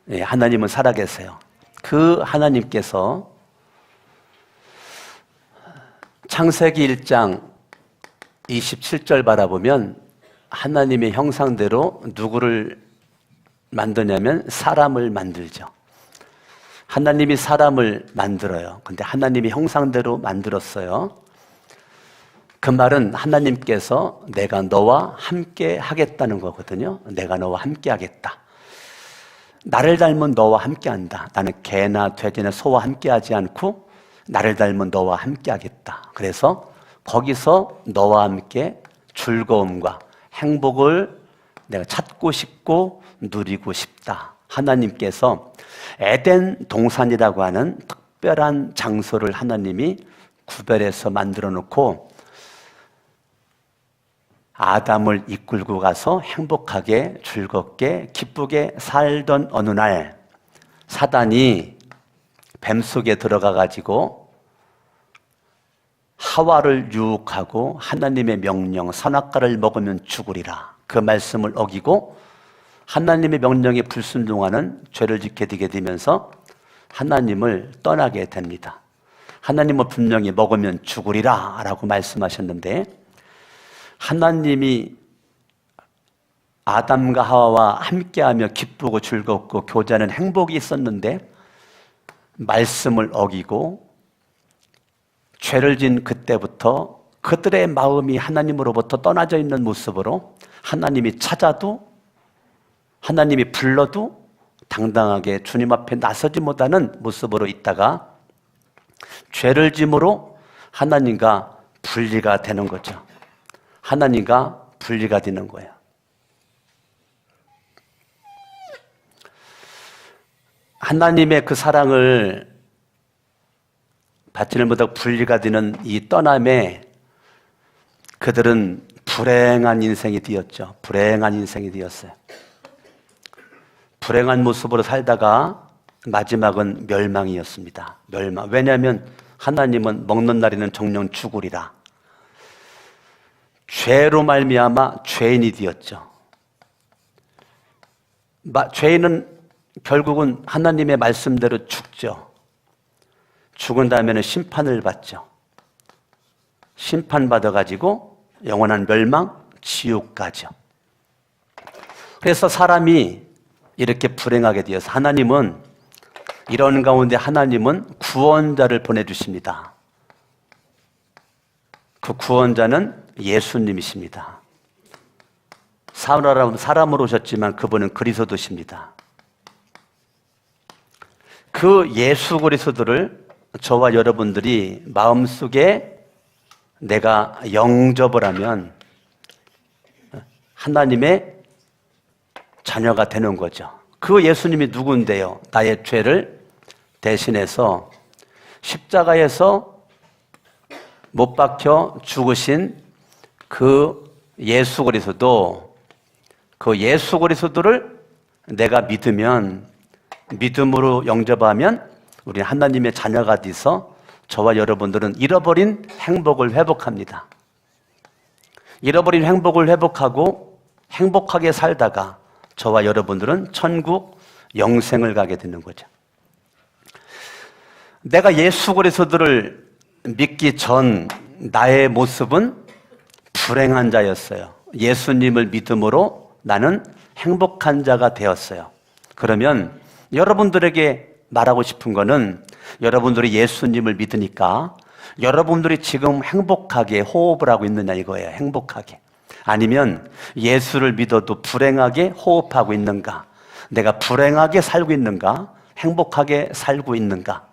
하나님은 살아계세요. 그 하나님께서 창세기 1장 27절 바라보면 하나님의 형상대로 누구를 만드냐면 사람을 만들죠. 하나님이 사람을 만들어요. 근데 하나님이 형상대로 만들었어요. 그 말은 하나님께서 내가 너와 함께 하겠다는 거거든요. 내가 너와 함께 하겠다. 나를 닮은 너와 함께 한다. 나는 개나 돼지나 소와 함께 하지 않고 나를 닮은 너와 함께 하겠다. 그래서 거기서 너와 함께 즐거움과 행복을 내가 찾고 싶고 누리고 싶다. 하나님께서 에덴 동산이라고 하는 특별한 장소를 하나님이 구별해서 만들어 놓고 아담을 이끌고 가서 행복하게 즐겁게 기쁘게 살던 어느 날 사단이 뱀 속에 들어가 가지고 하와를 유혹하고 하나님의 명령 선악과를 먹으면 죽으리라 그 말씀을 어기고 하나님의 명령에 불순종하는 죄를 짓게 되게 되면서 하나님을 떠나게 됩니다. 하나님은 분명히 먹으면 죽으리라 라고 말씀하셨는데 하나님이 아담과 하와와 함께하며 기쁘고 즐겁고 교제하는 행복이 있었는데 말씀을 어기고 죄를 지은 그때부터 그들의 마음이 하나님으로부터 떠나져 있는 모습으로 하나님이 찾아도 하나님이 불러도 당당하게 주님 앞에 나서지 못하는 모습으로 있다가 죄를 짐으로 하나님과 분리가 되는 거죠. 하나님과 분리가 되는 거예요. 하나님의 그 사랑을 받지를 못하고 분리가 되는 이 떠남에 그들은 불행한 인생이 되었죠. 불행한 인생이 되었어요. 불행한 모습으로 살다가 마지막은 멸망이었습니다. 멸망. 왜냐하면 하나님은 먹는 날에는 정령 죽으리라. 죄로 말미암아 죄인이 되었죠. 죄인은 결국은 하나님의 말씀대로 죽죠. 죽은 다음에는 심판을 받죠. 심판받아가지고 영원한 멸망, 지옥 가죠. 그래서 사람이 이렇게 불행하게 되어서 하나님은 이런 가운데 하나님은 구원자를 보내주십니다. 그 구원자는 예수님이십니다. 사람으로 오셨지만 그분은 그리스도십니다. 그 예수 그리스도를 저와 여러분들이 마음속에 내가 영접을 하면 하나님의 자녀가 되는 거죠. 그 예수님이 누군데요? 나의 죄를 대신해서 십자가에서 못 박혀 죽으신 그 예수 그리스도, 그 예수 그리스도를 내가 믿으면, 믿음으로 영접하면 우리 하나님의 자녀가 돼서 저와 여러분들은 잃어버린 행복을 회복합니다. 잃어버린 행복을 회복하고 행복하게 살다가 저와 여러분들은 천국 영생을 가게 되는 거죠. 내가 예수 그리스도를 믿기 전 나의 모습은 불행한 자였어요. 예수님을 믿음으로 나는 행복한 자가 되었어요. 그러면 여러분들에게 말하고 싶은 거는 여러분들이 예수님을 믿으니까 여러분들이 지금 행복하게 호흡을 하고 있느냐 이거예요. 행복하게. 아니면 예수를 믿어도 불행하게 호흡하고 있는가? 내가 불행하게 살고 있는가? 행복하게 살고 있는가?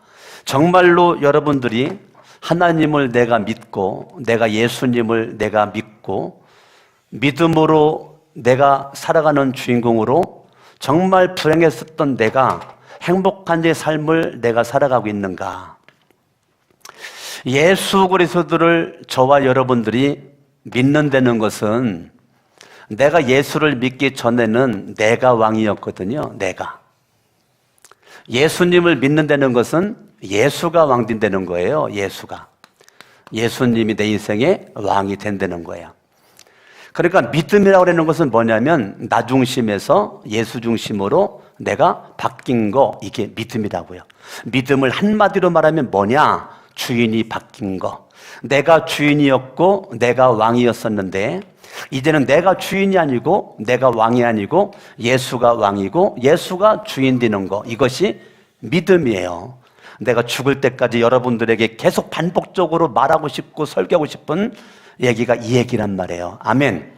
정말로 여러분들이 하나님을 내가 믿고 내가 예수님을 내가 믿고 믿음으로 내가 살아가는 주인공으로 정말 불행했었던 내가 행복한 내 삶을 내가 살아가고 있는가? 예수 그리스도를 저와 여러분들이 믿는다는 것은 내가 예수를 믿기 전에는 내가 왕이었거든요. 내가. 예수님을 믿는다는 것은 예수가 왕 된다는 거예요. 예수가. 예수님이 내 인생의 왕이 된다는 거예요. 그러니까 믿음이라고 하는 것은 뭐냐면 나 중심에서 예수 중심으로 내가 바뀐 거, 이게 믿음이라고요. 믿음을 한마디로 말하면 뭐냐? 주인이 바뀐 거. 내가 주인이었고 내가 왕이었었는데 이제는 내가 주인이 아니고 내가 왕이 아니고 예수가 왕이고 예수가 주인 되는 거, 이것이 믿음이에요. 내가 죽을 때까지 여러분들에게 계속 반복적으로 말하고 싶고 설교하고 싶은 얘기가 이 얘기란 말이에요. 아멘.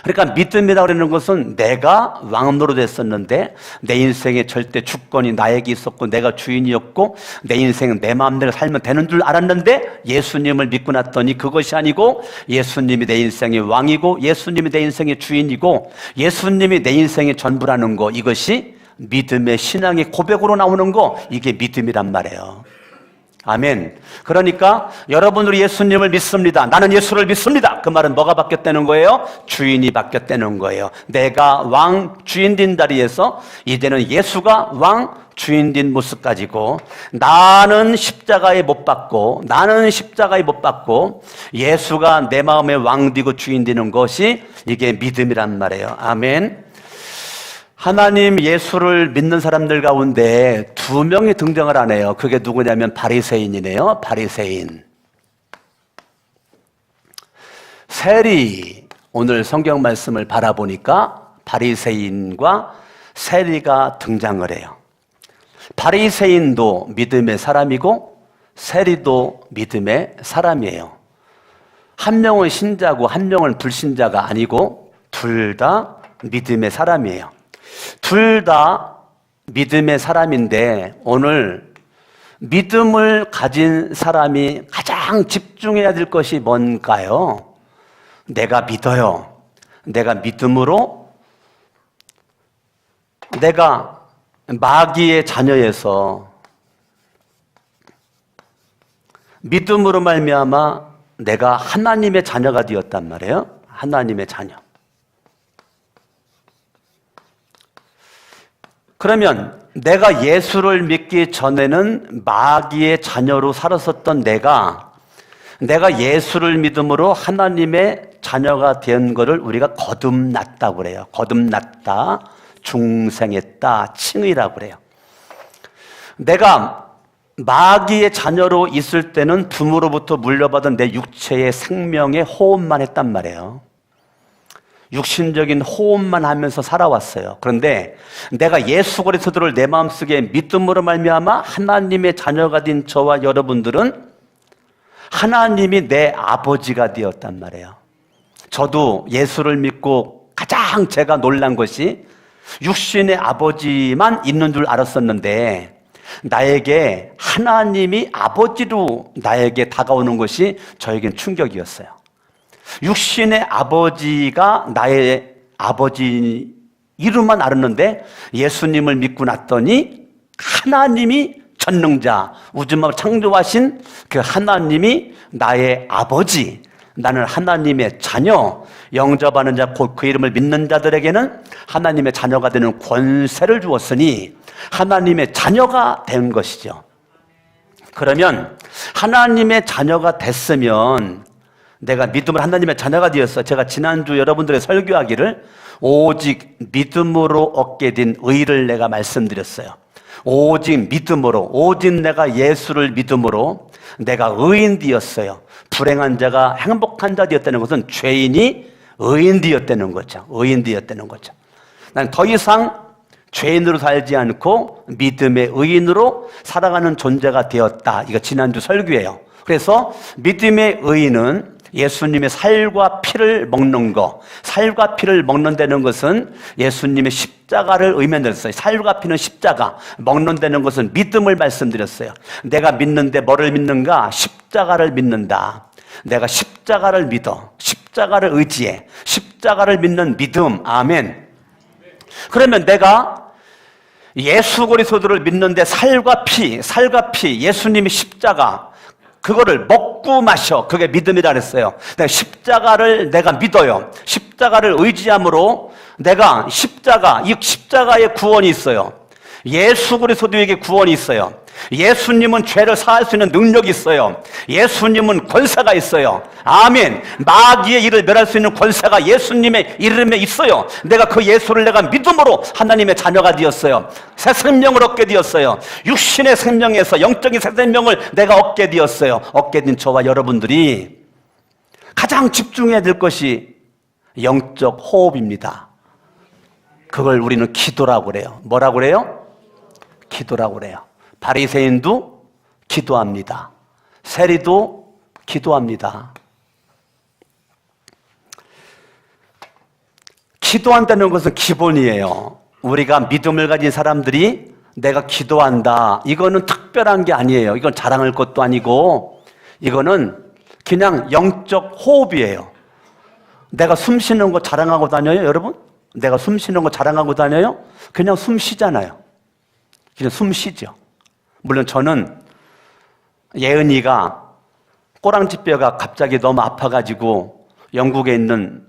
그러니까 믿음이라고 하는 것은 내가 왕노릇 했었는데 내 인생에 절대 주권이 나에게 있었고 내가 주인이었고 내 인생은 내 마음대로 살면 되는 줄 알았는데 예수님을 믿고 났더니 그것이 아니고 예수님이 내 인생의 왕이고 예수님이 내 인생의 주인이고 예수님이 내 인생의 전부라는 거, 이것이 믿음의 신앙의 고백으로 나오는 거, 이게 믿음이란 말이에요. 아멘. 그러니까 여러분들이 예수님을 믿습니다. 나는 예수를 믿습니다. 그 말은 뭐가 바뀌었다는 거예요? 주인이 바뀌었다는 거예요. 내가 왕 주인 된 자리에서 이제는 예수가 왕 주인 된 모습 가지고 나는 십자가에 못 박고 예수가 내 마음의 왕 되고 주인 되는 것이 이게 믿음이란 말이에요. 아멘. 하나님 예수를 믿는 사람들 가운데 두 명이 등장을 하네요. 그게 누구냐면 바리새인이네요. 바리새인. 세리, 오늘 성경 말씀을 바라보니까 바리새인과 세리가 등장을 해요. 바리새인도 믿음의 사람이고 세리도 믿음의 사람이에요. 한 명은 신자고 한 명은 불신자가 아니고 둘 다 믿음의 사람이에요. 둘 다 믿음의 사람인데 오늘 믿음을 가진 사람이 가장 집중해야 될 것이 뭔가요? 내가 믿어요. 내가 믿음으로 내가 마귀의 자녀에서 믿음으로 말미암아 내가 하나님의 자녀가 되었단 말이에요. 하나님의 자녀. 그러면 내가 예수를 믿기 전에는 마귀의 자녀로 살았었던 내가 예수를 믿음으로 하나님의 자녀가 된 것을 우리가 거듭났다고 그래요. 거듭났다, 중생했다, 칭의라고 그래요. 내가 마귀의 자녀로 있을 때는 부모로부터 물려받은 내 육체의 생명의 호흡만 했단 말이에요. 육신적인 호흡만 하면서 살아왔어요. 그런데 내가 예수 그리스도를 내 마음속에 믿음으로 말미암아 하나님의 자녀가 된 저와 여러분들은 하나님이 내 아버지가 되었단 말이에요. 저도 예수를 믿고 가장 제가 놀란 것이 육신의 아버지만 있는 줄 알았었는데 나에게 하나님이 아버지로 나에게 다가오는 것이 저에겐 충격이었어요. 육신의 아버지가 나의 아버지 이름만 알았는데 예수님을 믿고 났더니 하나님이 전능자, 우주만을 창조하신 그 하나님이 나의 아버지, 나는 하나님의 자녀, 영접하는 자, 곧 그 이름을 믿는 자들에게는 하나님의 자녀가 되는 권세를 주었으니 하나님의 자녀가 된 것이죠. 그러면 하나님의 자녀가 됐으면 내가 믿음으로 하나님의 자녀가 되었어. 제가 지난주 여러분들의 설교하기를 오직 믿음으로 얻게 된 의를 내가 말씀드렸어요. 오직 믿음으로, 오직 내가 예수를 믿음으로 내가 의인 되었어요. 불행한 자가 행복한 자 되었다는 것은 죄인이 의인 되었다는 거죠. 의인 되었다는 거죠. 난 더 이상 죄인으로 살지 않고 믿음의 의인으로 살아가는 존재가 되었다. 이거 지난주 설교예요. 그래서 믿음의 의인은 예수님의 살과 피를 먹는 거, 살과 피를 먹는다는 것은 예수님의 십자가를 의미했어요. 살과 피는 십자가, 먹는다는 것은 믿음을 말씀드렸어요. 내가 믿는데 뭐를 믿는가? 십자가를 믿는다. 내가 십자가를 믿어, 십자가를 의지해, 십자가를 믿는 믿음. 아멘. 그러면 내가 예수 그리스도를 믿는데 살과 피, 예수님의 십자가, 그거를 먹고 마셔. 그게 믿음이라 그랬어요. 내가 십자가를 내가 믿어요. 십자가를 의지함으로 내가 이 십자가에 구원이 있어요. 예수 그리스도에게 구원이 있어요. 예수님은 죄를 사할 수 있는 능력이 있어요. 예수님은 권세가 있어요. 아멘. 마귀의 일을 멸할 수 있는 권세가 예수님의 이름에 있어요. 내가 그 예수를 내가 믿음으로 하나님의 자녀가 되었어요. 새 생명을 얻게 되었어요. 육신의 생명에서 영적인 새 생명을 내가 얻게 되었어요. 얻게 된 저와 여러분들이 가장 집중해야 될 것이 영적 호흡입니다. 그걸 우리는 기도라고 그래요. 뭐라고 그래요? 기도라고 그래요. 바리새인도 기도합니다. 세리도 기도합니다. 기도한다는 것은 기본이에요. 우리가 믿음을 가진 사람들이 내가 기도한다. 이거는 특별한 게 아니에요. 이건 자랑할 것도 아니고 이거는 그냥 영적 호흡이에요. 내가 숨 쉬는 거 자랑하고 다녀요, 여러분? 내가 숨 쉬는 거 자랑하고 다녀요? 그냥 숨 쉬잖아요. 그냥 숨 쉬죠. 물론 저는 예은이가 꼬랑지뼈가 갑자기 너무 아파가지고 영국에 있는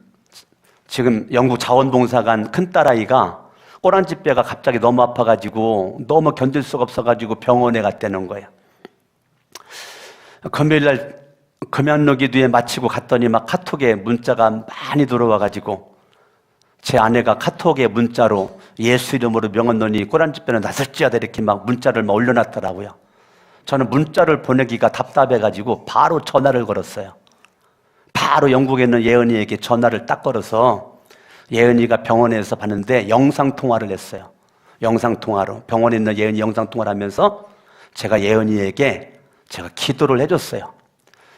지금 영국 자원봉사관 큰딸아이가 꼬랑지뼈가 갑자기 너무 아파가지고 너무 견딜 수가 없어가지고 병원에 갔다는 거예요. 금요일날 금연노기도에 마치고 갔더니 막 카톡에 문자가 많이 들어와가지고 제 아내가 카톡에 문자로 예수 이름으로 명언 넣으니 꼬랑지뼈는 나설지어다 이렇게 막 문자를 막 올려놨더라고요. 저는 문자를 보내기가 답답해가지고 바로 전화를 걸었어요. 바로 영국에 있는 예은이에게 전화를 딱 걸어서 예은이가 병원에서 봤는데 영상통화를 했어요. 영상통화로 병원에 있는 예은이 영상통화를 하면서 제가 예은이에게 제가 기도를 해줬어요.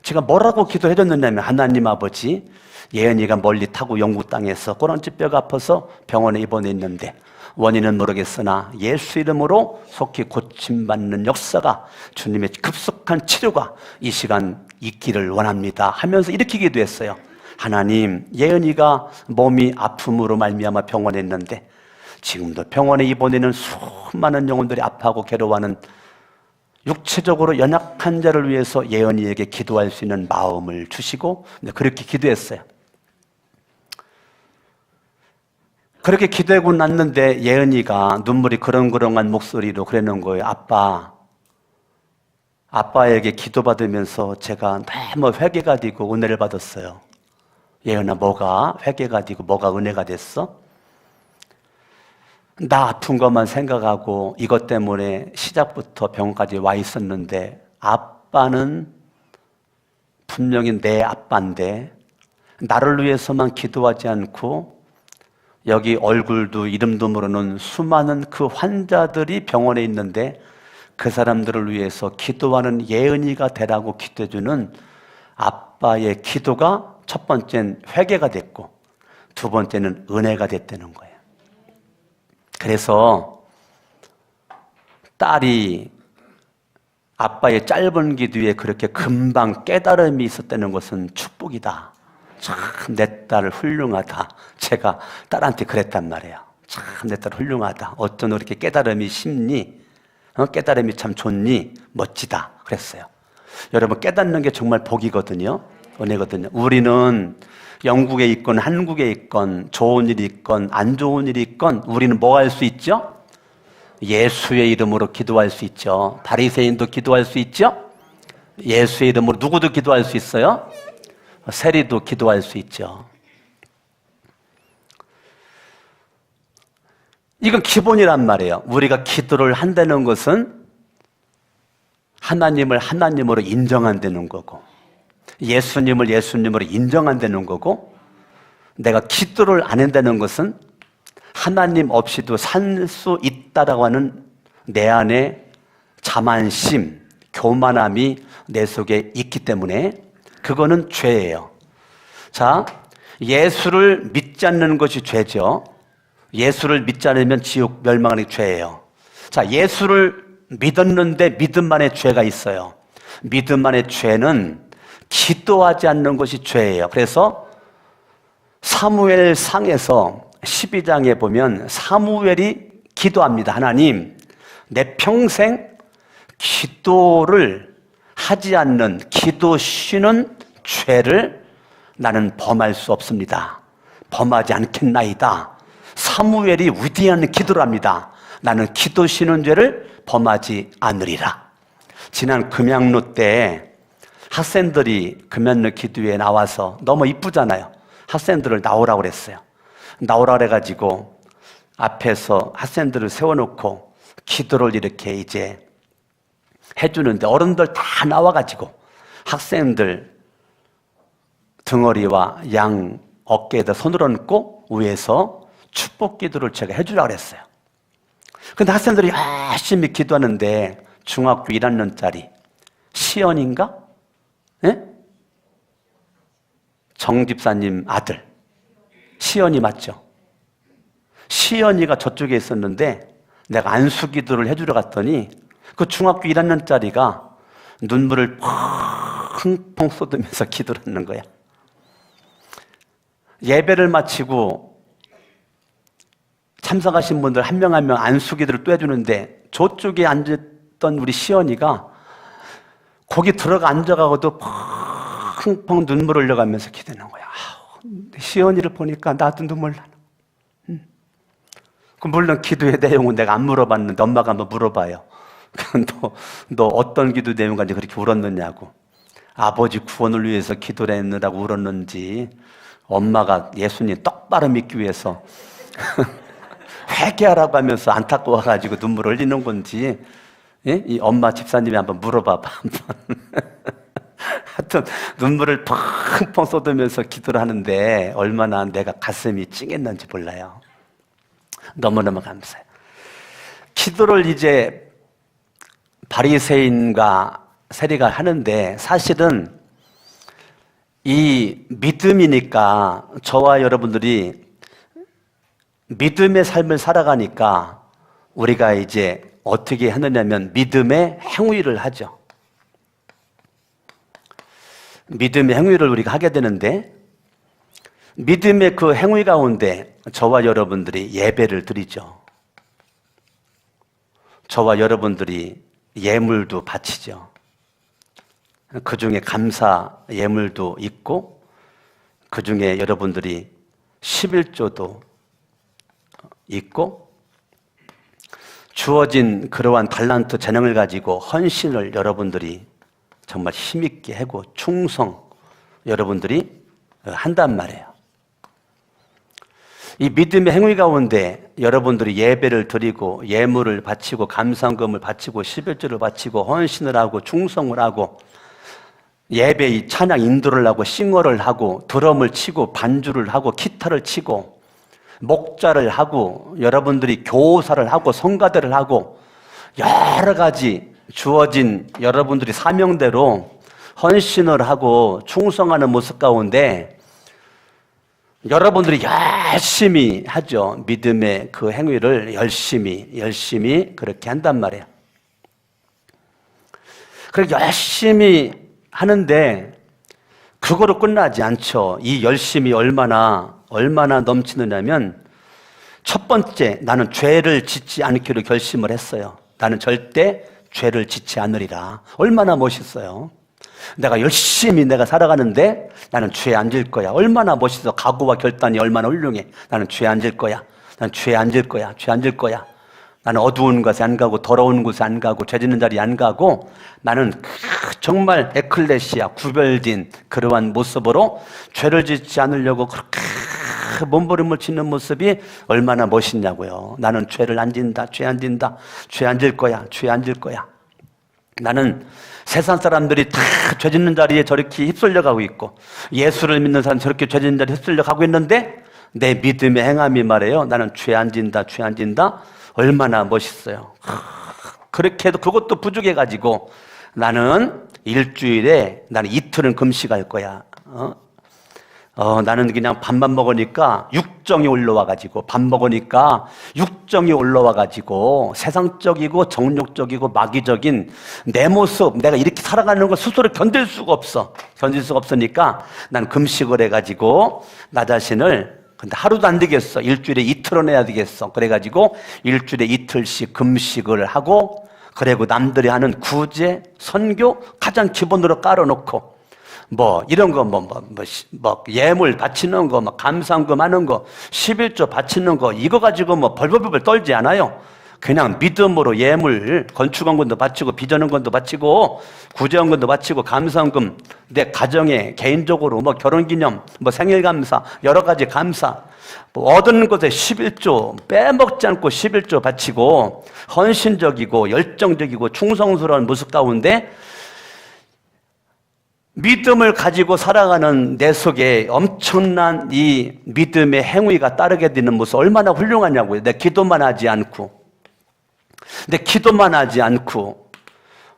제가 뭐라고 기도해 줬느냐면 하나님 아버지 예은이가 멀리 타고 영국 땅에서 꼬랑지뼈가 아파서 병원에 입원해 있는데 원인은 모르겠으나 예수 이름으로 속히 고침받는 역사가 주님의 급속한 치료가 이 시간 있기를 원합니다 하면서 이렇게 기도했어요. 하나님 예은이가 몸이 아픔으로 말미암아 병원에 있는데 지금도 병원에 입원해 있는 수많은 영혼들이 아파하고 괴로워하는 육체적으로 연약한 자를 위해서 예언이에게 기도할 수 있는 마음을 주시고 그렇게 기도했어요. 그렇게 기도하고 났는데 예언이가 눈물이 그렁그렁한 목소리로 그러는 거예요. 아빠에게 기도받으면서 제가 너무 회개가 되고 은혜를 받았어요. 예언아 뭐가 회개가 되고 뭐가 은혜가 됐어? 나 아픈 것만 생각하고 이것 때문에 시작부터 병원까지 와 있었는데 아빠는 분명히 내 아빠인데 나를 위해서만 기도하지 않고 여기 얼굴도 이름도 모르는 수많은 그 환자들이 병원에 있는데 그 사람들을 위해서 기도하는 예은이가 되라고 기도해주는 아빠의 기도가 첫 번째는 회개가 됐고 두 번째는 은혜가 됐다는 거예요. 그래서 딸이 아빠의 짧은 기도에 그렇게 금방 깨달음이 있었다는 것은 축복이다. 참 내 딸 훌륭하다. 제가 딸한테 그랬단 말이에요. 참 내 딸 훌륭하다. 어쩜 이렇게 깨달음이 쉽니? 깨달음이 참 좋니? 멋지다. 그랬어요. 여러분 깨닫는 게 정말 복이거든요. 은혜거든요. 우리는 영국에 있건 한국에 있건 좋은 일이 있건 안 좋은 일이 있건 우리는 뭐 할 수 있죠? 예수의 이름으로 기도할 수 있죠. 바리새인도 기도할 수 있죠. 예수의 이름으로 누구도 기도할 수 있어요. 세리도 기도할 수 있죠. 이건 기본이란 말이에요. 우리가 기도를 한다는 것은 하나님을 하나님으로 인정한다는 거고 예수님을 예수님으로 인정한다는 거고 내가 기도를 안 한다는 것은 하나님 없이도 살 수 있다라고 하는 내 안에 자만심, 교만함이 내 속에 있기 때문에 그거는 죄예요. 자, 예수를 믿지 않는 것이 죄죠. 예수를 믿지 않으면 지옥 멸망하는 게 죄예요. 자, 예수를 믿었는데 믿음 안에 죄가 있어요. 믿음 안에 죄는 기도하지 않는 것이 죄예요. 그래서 사무엘상에서 12장에 보면 사무엘이 기도합니다. 하나님, 내 평생 기도를 하지 않는 기도 쉬는 죄를 나는 범할 수 없습니다. 범하지 않겠나이다. 사무엘이 위대한 기도를 합니다. 나는 기도 쉬는 죄를 범하지 않으리라. 지난 금양로 때 학생들이 금양로 기도회에 나와서 너무 이쁘잖아요. 학생들을 나오라고 그랬어요. 나오라 그래가지고 앞에서 학생들을 세워놓고 기도를 이렇게 이제 해주는데 어른들 다 나와가지고 학생들 등허리와 양 어깨에다 손을 얹고 위에서 축복 기도를 제가 해주라고 그랬어요. 근데 학생들이 열심히 기도하는데 중학교 1학년짜리 시연인가? 예? 정 집사님 아들 시연이 맞죠? 시연이가 저쪽에 있었는데 내가 안수 기도를 해주러 갔더니 그 중학교 1학년짜리가 눈물을 펑펑 쏟으면서 기도를 하는 거야. 예배를 마치고 참석하신 분들 한 명 한 명 안수 기도를 또 해주는데 저쪽에 앉았던 우리 시연이가 거기 들어가 앉아가고도 펑펑 눈물을 흘려가면서 기도하는 거야. 시연이를 보니까 나도 눈물 나는. 물론 기도의 내용은 내가 안 물어봤는데 엄마가 한번 물어봐요. 너 어떤 기도 내용인지 그렇게 울었느냐고. 아버지 구원을 위해서 기도를 했느라고 울었는지 엄마가 예수님 똑바로 믿기 위해서 회개하라고 하면서 안타까워가지고 눈물을 흘리는 건지, 예? 이 엄마 집사님이 한번 물어봐봐. 하여튼 눈물을 펑펑 쏟으면서 기도를 하는데 얼마나 내가 가슴이 찡했는지 몰라요. 너무너무 감사해요. 기도를 이제 바리새인과 세리가 하는데 사실은 이 믿음이니까 저와 여러분들이 믿음의 삶을 살아가니까 우리가 이제 어떻게 하느냐면 믿음의 행위를 하죠. 믿음의 행위를 우리가 하게 되는데 믿음의 그 행위 가운데 저와 여러분들이 예배를 드리죠. 저와 여러분들이 예물도 바치죠. 그 중에 감사 예물도 있고 그 중에 여러분들이 11조도 있고 주어진 그러한 달란트 재능을 가지고 헌신을 여러분들이 정말 힘있게 하고 충성 여러분들이 한단 말이에요. 이 믿음의 행위 가운데 여러분들이 예배를 드리고 예물을 바치고 감사금을 바치고 11조를 바치고 헌신을 하고 충성을 하고 예배 찬양 인도를 하고 싱어를 하고 드럼을 치고 반주를 하고 기타를 치고 목자를 하고 여러분들이 교사를 하고 성가대를 하고 여러 가지 주어진 여러분들이 사명대로 헌신을 하고 충성하는 모습 가운데 여러분들이 열심히 하죠. 믿음의 그 행위를 열심히 그렇게 한단 말이에요. 그렇게 열심히 하는데 그거로 끝나지 않죠. 이 열심이 얼마나 넘치느냐면 첫 번째 나는 죄를 짓지 않기로 결심을 했어요. 나는 절대 죄를 짓지 않으리라. 얼마나 멋있어요. 내가 열심히 내가 살아가는데 나는 죄 안 질 거야. 얼마나 멋있어. 각오와 결단이 얼마나 훌륭해. 나는 죄 안 질 거야. 나는 죄 안 질 거야. 죄 안 질 거야. 나는 어두운 곳에 안 가고 더러운 곳에 안 가고 죄 짓는 자리에 안 가고 나는 정말 에클레시아 구별된 그러한 모습으로 죄를 짓지 않으려고 그렇게 몸부림을 치는 모습이 얼마나 멋있냐고요. 나는 죄를 안 진다. 죄 안 진다. 죄 안 질 거야. 죄 안 질 거야. 나는 세상 사람들이 다 죄 짓는 자리에 저렇게 휩쓸려 가고 있고 예수를 믿는 사람 저렇게 죄 짓는 자리에 휩쓸려 가고 있는데 내 믿음의 행함이 말해요. 나는 죄 안 진다. 죄 안 진다. 얼마나 멋있어요. 그렇게 해도 그것도 부족해가지고 나는 일주일에 나는 이틀은 금식할 거야. 나는 그냥 밥만 먹으니까 육정이 올라와가지고 밥 먹으니까 육정이 올라와가지고 세상적이고 정욕적이고 마귀적인 내 모습 내가 이렇게 살아가는 걸 스스로 견딜 수가 없으니까 난 금식을 해가지고 나 자신을 근데 하루도 안 되겠어. 일주일에 이틀은 해야 되겠어. 그래가지고 일주일에 이틀씩 금식을 하고 그리고 남들이 하는 구제, 선교 가장 기본으로 깔아놓고 이런 거 예물 바치는 거 감상금 하는 거 11조 바치는 거 이거 가지고 벌벌벌 떨지 않아요. 그냥 믿음으로 예물, 건축원금도 바치고 비전원금도 바치고 구제원금도 바치고 감사원금, 내 가정에 개인적으로 뭐 결혼기념, 뭐 생일감사, 여러 가지 감사, 뭐 얻은 것에 11조 빼먹지 않고 11조 바치고 헌신적이고 열정적이고 충성스러운 모습 가운데 믿음을 가지고 살아가는 내 속에 엄청난 이 믿음의 행위가 따르게 되는 모습 얼마나 훌륭하냐고요. 내 기도만 하지 않고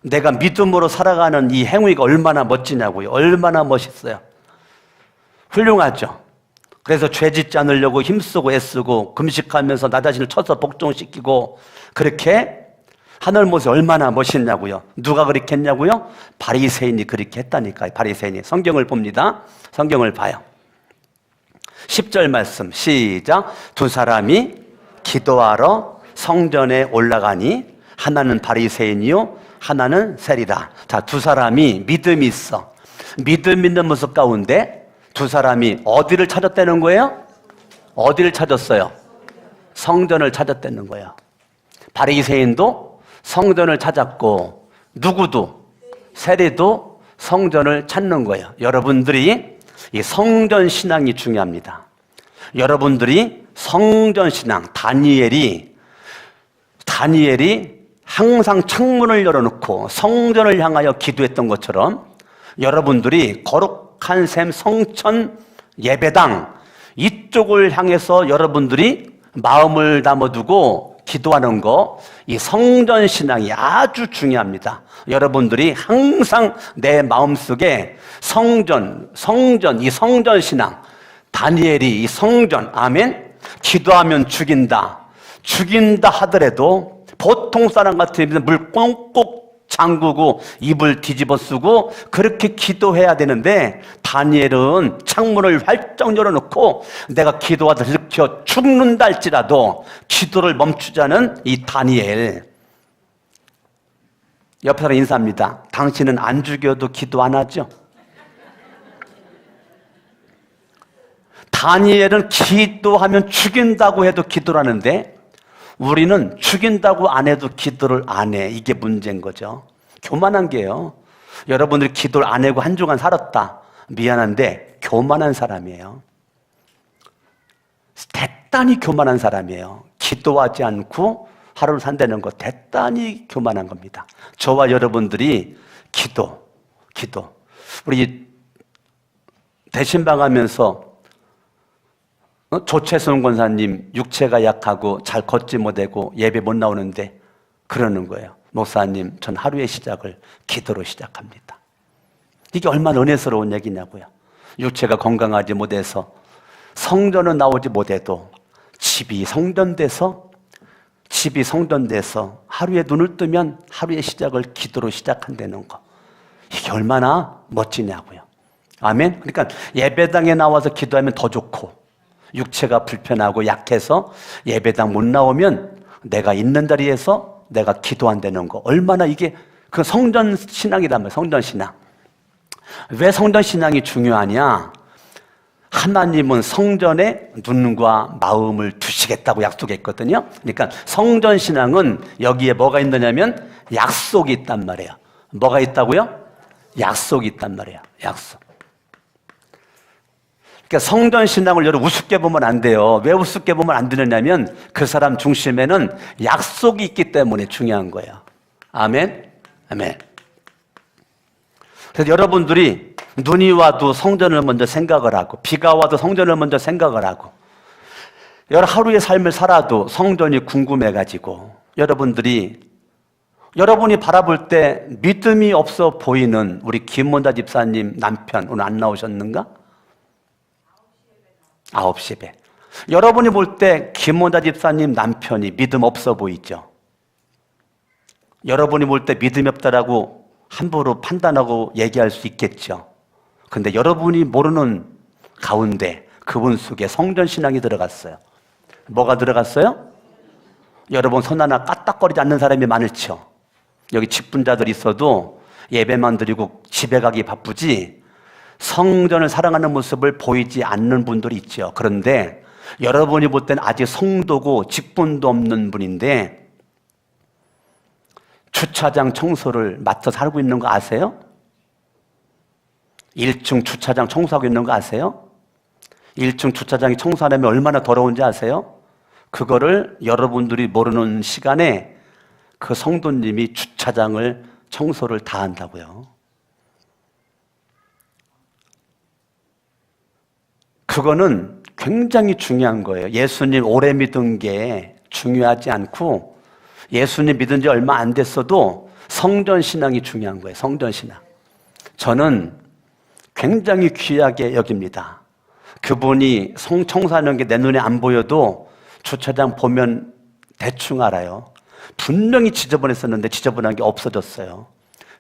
내가 믿음으로 살아가는 이 행위가 얼마나 멋지냐고요. 얼마나 멋있어요. 훌륭하죠. 그래서 죄 짓지 않으려고 힘쓰고 애쓰고 금식하면서 나 자신을 쳐서 복종시키고 그렇게 하늘 모습이 얼마나 멋있냐고요. 누가 그렇게 했냐고요? 바리새인이 그렇게 했다니까요. 바리새인이. 성경을 봅니다. 성경을 봐요. 10절 말씀 시작. 두 사람이 기도하러 성전에 올라가니 하나는 바리새인이요 하나는 세리다. 자, 두 사람이 믿음이 있어. 믿음 있는 모습 가운데 두 사람이 어디를 찾았다는 거예요? 어디를 찾았어요? 성전을 찾았다는 거예요. 바리새인도 성전을 찾았고 누구도 세리도 성전을 찾는 거예요. 여러분들이 이 성전 신앙이 중요합니다. 여러분들이 성전 신앙, 다니엘이 항상 창문을 열어놓고 성전을 향하여 기도했던 것처럼 여러분들이 거룩한 샘 성천 예배당 이쪽을 향해서 여러분들이 마음을 담아두고 기도하는 거, 이 성전 신앙이 아주 중요합니다. 여러분들이 항상 내 마음속에 성전, 이 성전 신앙, 다니엘이 이 성전, 아멘? 기도하면 죽인다 하더라도 보통 사람 같으면 물 꽁꽁 잠그고 입을 뒤집어 쓰고 그렇게 기도해야 되는데 다니엘은 창문을 활짝 열어놓고 내가 기도하다 일으켜 죽는다 할지라도 기도를 멈추지 않은 이 다니엘. 옆에 사람 인사합니다. 당신은 안 죽여도 기도 안 하죠? 다니엘은 기도하면 죽인다고 해도 기도를 하는데 우리는 죽인다고 안 해도 기도를 안 해. 이게 문제인 거죠. 교만한 게요. 여러분들이 기도를 안 하고 한 주간 살았다. 미안한데 교만한 사람이에요. 대단히 교만한 사람이에요. 기도하지 않고 하루를 산다는 거 대단히 교만한 겁니다. 저와 여러분들이 기도. 우리 대신방 하면서 조채순 권사님 육체가 약하고 잘 걷지 못하고 예배 못 나오는데 그러는 거예요. 목사님, 전 하루의 시작을 기도로 시작합니다. 이게 얼마나 은혜스러운 얘기냐고요. 육체가 건강하지 못해서 성전은 나오지 못해도 집이 성전돼서 하루에 눈을 뜨면 하루의 시작을 기도로 시작한다는 거. 이게 얼마나 멋지냐고요. 아멘. 그러니까 예배당에 나와서 기도하면 더 좋고 육체가 불편하고 약해서 예배당 못 나오면 내가 있는 자리에서 내가 기도한다는 거. 얼마나 이게 그 성전 신앙이란 말이에요. 성전 신앙. 왜 성전 신앙이 중요하냐? 하나님은 성전에 눈과 마음을 두시겠다고 약속했거든요. 그러니까 성전 신앙은 여기에 뭐가 있느냐면 약속이 있단 말이에요. 뭐가 있다고요? 약속이 있단 말이에요. 약속. 그러니까 성전 신앙을 여러분 우습게 보면 안 돼요. 왜 우습게 보면 안 되느냐면 그 사람 중심에는 약속이 있기 때문에 중요한 거예요. 아멘? 아멘. 그래서 여러분들이 눈이 와도 성전을 먼저 생각을 하고 비가 와도 성전을 먼저 생각을 하고 여러 하루의 삶을 살아도 성전이 궁금해가지고 여러분이 바라볼 때 믿음이 없어 보이는 우리 김문다 집사님 남편 오늘 안 나오셨는가? 9시 에. 여러분이 볼 때 김원자 집사님 남편이 믿음 없어 보이죠? 여러분이 볼 때 믿음이 없다라고 함부로 판단하고 얘기할 수 있겠죠. 근데 여러분이 모르는 가운데 그분 속에 성전 신앙이 들어갔어요. 뭐가 들어갔어요? 여러분 손 하나 까딱거리지 않는 사람이 많을죠. 여기 직분자들 있어도 예배만 드리고 집에 가기 바쁘지 성전을 사랑하는 모습을 보이지 않는 분들이 있죠. 그런데 여러분이 볼 때는 아직 성도고 직분도 없는 분인데 주차장 청소를 맡아서 하고 있는 거 아세요? 1층 주차장 청소하고 있는 거 아세요? 1층 주차장이 청소하려면 얼마나 더러운지 아세요? 그거를 여러분들이 모르는 시간에 그 성도님이 주차장을 청소를 다 한다고요. 그거는 굉장히 중요한 거예요. 예수님 오래 믿은 게 중요하지 않고 예수님 믿은 지 얼마 안 됐어도 성전신앙이 중요한 거예요. 성전신앙. 저는 굉장히 귀하게 여깁니다. 그분이 청소하는 게 내 눈에 안 보여도 주차장 보면 대충 알아요. 분명히 지저분했었는데 지저분한 게 없어졌어요.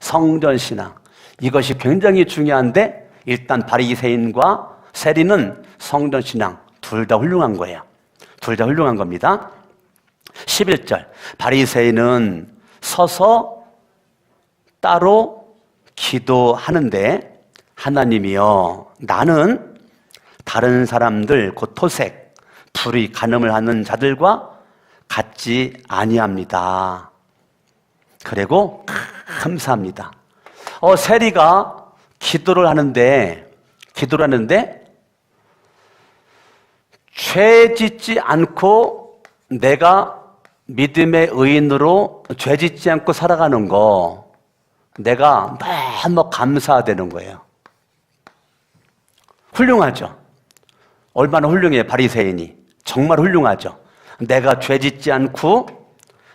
성전신앙. 이것이 굉장히 중요한데 일단 바리새인과 세리는 성전신앙 둘 다 훌륭한 거예요. 둘 다 훌륭한 겁니다. 11절 바리새인은 서서 따로 기도하는데 하나님이여 나는 다른 사람들 곧 토색, 불의, 간음을 하는 자들과 같지 아니합니다. 그리고 감사합니다. 세리가 기도를 하는데 죄 짓지 않고 내가 믿음의 의인으로 죄 짓지 않고 살아가는 거 내가 너무 감사되는 거예요. 훌륭하죠? 얼마나 훌륭해요, 바리새인이. 정말 훌륭하죠? 내가 죄 짓지 않고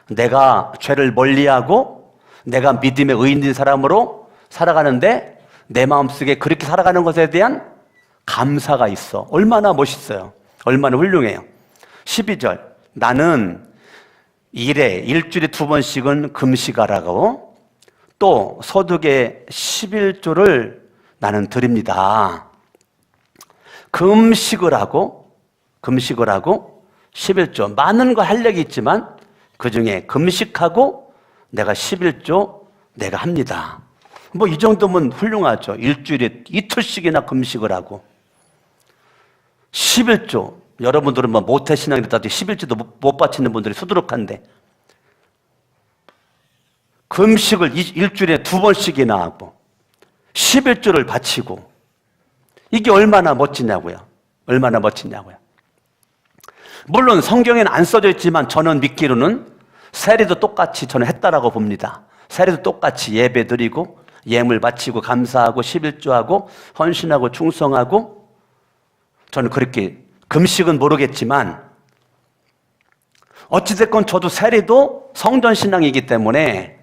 내가 죄를 멀리하고 내가 믿음의 의인인 사람으로 살아가는데 내 마음속에 그렇게 살아가는 것에 대한 감사가 있어. 얼마나 멋있어요. 얼마나 훌륭해요. 12절 나는 일주일에 2번씩은 금식하라고 또 소득의 11조를 나는 드립니다. 금식을 하고 11조 많은 거 할 얘기 있지만 그중에 금식하고 내가 11조 내가 합니다. 뭐 이 정도면 훌륭하죠. 일주일에 이틀씩이나 금식을 하고 11조 여러분들은 뭐 모태신앙이 됐다도 11조도 못 바치는 분들이 수두룩한데 금식을 일주일에 2번씩이나 하고 11조를 바치고 이게 얼마나 멋지냐고요. 얼마나 멋지냐고요. 물론 성경에는 안 써져 있지만 저는 믿기로는 세리도 똑같이 저는 했다라고 봅니다. 세리도 똑같이 예배 드리고 예물 바치고 감사하고 11조하고 헌신하고 충성하고 저는 그렇게 금식은 모르겠지만 어찌됐건 저도 세리도 성전신앙이기 때문에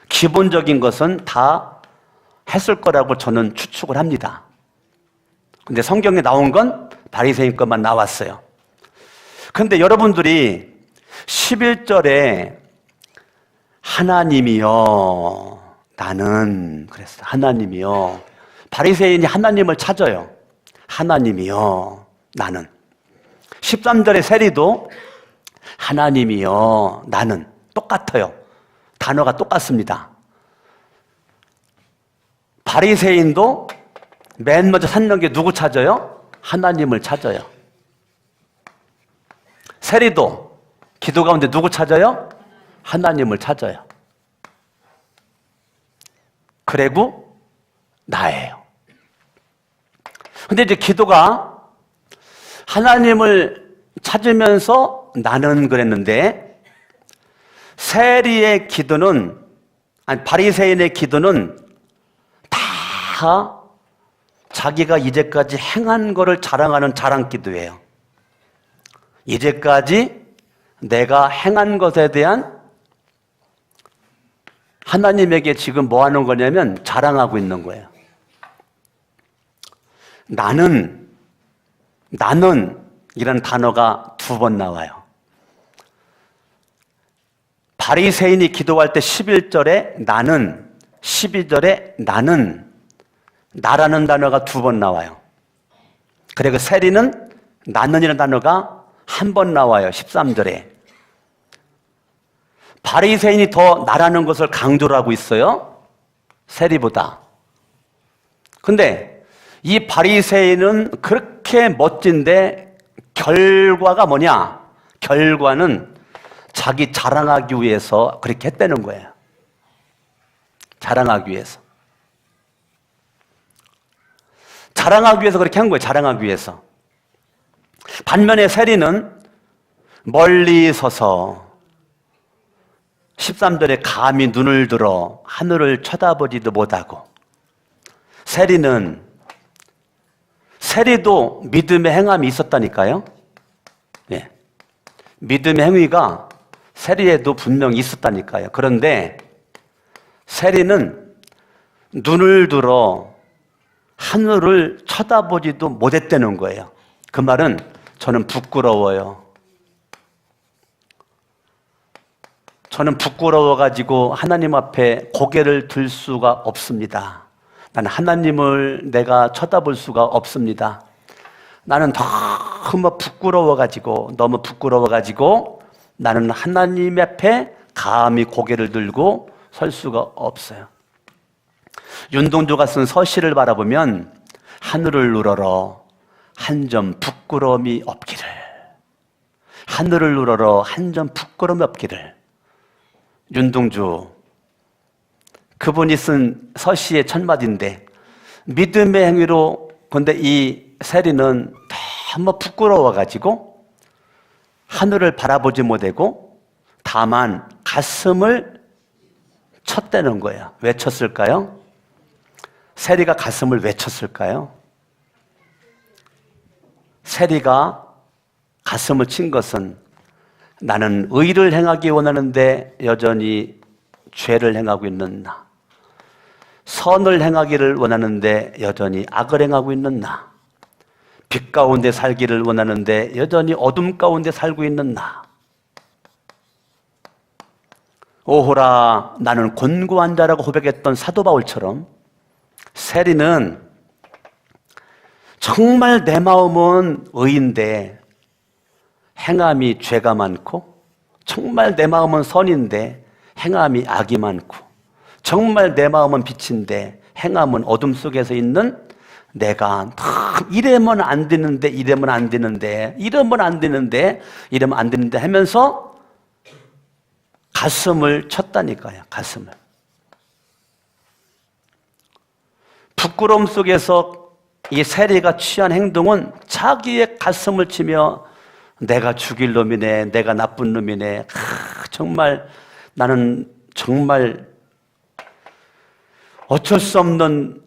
기본적인 것은 다 했을 거라고 저는 추측을 합니다. 근데 성경에 나온 건 바리새인 것만 나왔어요. 근데 여러분들이 11절에 하나님이여 나는 그랬어요. 하나님이여. 바리새인이 하나님을 찾아요. 하나님이여 나는. 13절의 세리도 하나님이여 나는 똑같아요. 단어가 똑같습니다. 바리새인도 맨 먼저 찾는 게 누구 찾아요? 하나님을 찾아요. 세리도 기도 가운데 누구 찾아요? 하나님을 찾아요. 그리고 나예요. 근데 이제 기도가 하나님을 찾으면서 나는 그랬는데 세리의 기도는 바리새인의 기도는 다 자기가 이제까지 행한 거를 자랑하는 자랑 기도예요. 이제까지 내가 행한 것에 대한 하나님에게 지금 뭐 하는 거냐면 자랑하고 있는 거예요. 나는 이라는 단어가 2번 나와요. 바리새인이 기도할 때 11절에 나는, 12절에 나는, 나라는 단어가 2번 나와요. 그리고 세리는 나는이라는 단어가 1번 나와요. 13절에. 바리새인이 더 나라는 것을 강조를 하고 있어요. 세리보다. 근데 이 바리새인은 그렇게 멋진데 결과가 뭐냐? 결과는 자기 자랑하기 위해서 그렇게 했다는 거예요. 자랑하기 위해서. 자랑하기 위해서 그렇게 한 거예요. 자랑하기 위해서. 반면에 세리는 멀리 서서 13절에 감히 눈을 들어 하늘을 쳐다보지도 못하고, 세리도 믿음의 행함이 있었다니까요. 예. 믿음의 행위가 세리에도 분명히 있었다니까요. 그런데 세리는 눈을 들어 하늘을 쳐다보지도 못했다는 거예요. 그 말은 저는 부끄러워요. 저는 부끄러워가지고 하나님 앞에 고개를 들 수가 없습니다. 나는 하나님을 내가 쳐다볼 수가 없습니다. 나는 너무 부끄러워가지고 나는 하나님 앞에 감히 고개를 들고 설 수가 없어요. 윤동주가 쓴 서시를 바라보면 하늘을 우러러 한 점 부끄러움이 없기를, 하늘을 우러러 한 점 부끄러움이 없기를. 윤동주, 그분이 쓴 서시의 첫마디인데, 믿음의 행위로, 근데 이 세리는 너무 부끄러워가지고 하늘을 바라보지 못하고 다만 가슴을 쳤다는 거예요. 왜 쳤을까요? 세리가 가슴을 왜 쳤을까요? 세리가 가슴을 친 것은 나는 의를 행하기 원하는데 여전히 죄를 행하고 있는 나, 선을 행하기를 원하는데 여전히 악을 행하고 있는 나, 빛 가운데 살기를 원하는데 여전히 어둠 가운데 살고 있는 나, 오호라 나는 곤고한 자라고 고백했던 사도 바울처럼 세리는 정말 내 마음은 의인데 행함이 죄가 많고, 정말 내 마음은 선인데 행함이 악이 많고, 정말 내 마음은 빛인데 행함은 어둠 속에서 있는 내가 이러면 안 되는데 하면서 가슴을 쳤다니까요. 가슴을. 부끄러움 속에서 이 세리가 취한 행동은 자기의 가슴을 치며 내가 죽일 놈이네, 내가 나쁜 놈이네, 정말 나는 정말 어쩔 수 없는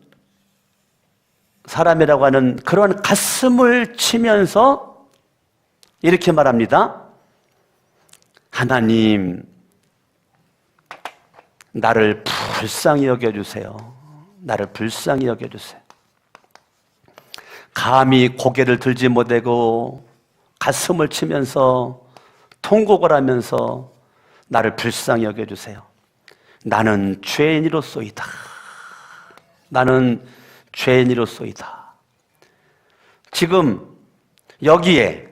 사람이라고 하는 그런 가슴을 치면서 이렇게 말합니다. 하나님, 나를 불쌍히 여겨주세요. 나를 불쌍히 여겨주세요. 감히 고개를 들지 못하고 가슴을 치면서 통곡을 하면서 나를 불쌍히 여겨주세요. 나는 죄인이로소이다. 나는 죄인이로소이다. 지금 여기에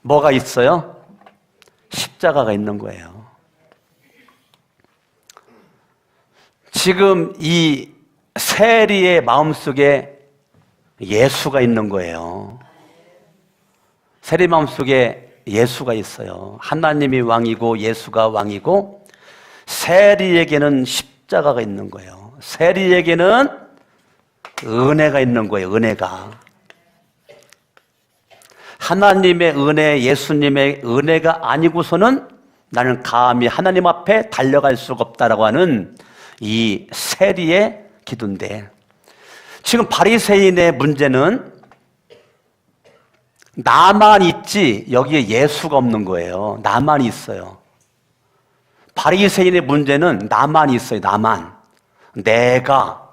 뭐가 있어요? 십자가가 있는 거예요. 지금 이 세리의 마음속에 예수가 있는 거예요. 세리 마음속에 예수가 있어요. 하나님이 왕이고 예수가 왕이고, 세리에게는 십자가가 있는 거예요. 세리에게는 은혜가 있는 거예요. 은혜가. 하나님의 은혜, 예수님의 은혜가 아니고서는 나는 감히 하나님 앞에 달려갈 수가 없다라고 하는 이 세리의 기도인데, 지금 바리새인의 문제는 나만 있지 여기에 예수가 없는 거예요. 나만 있어요. 바리새인의 문제는 나만 있어요. 나만. 내가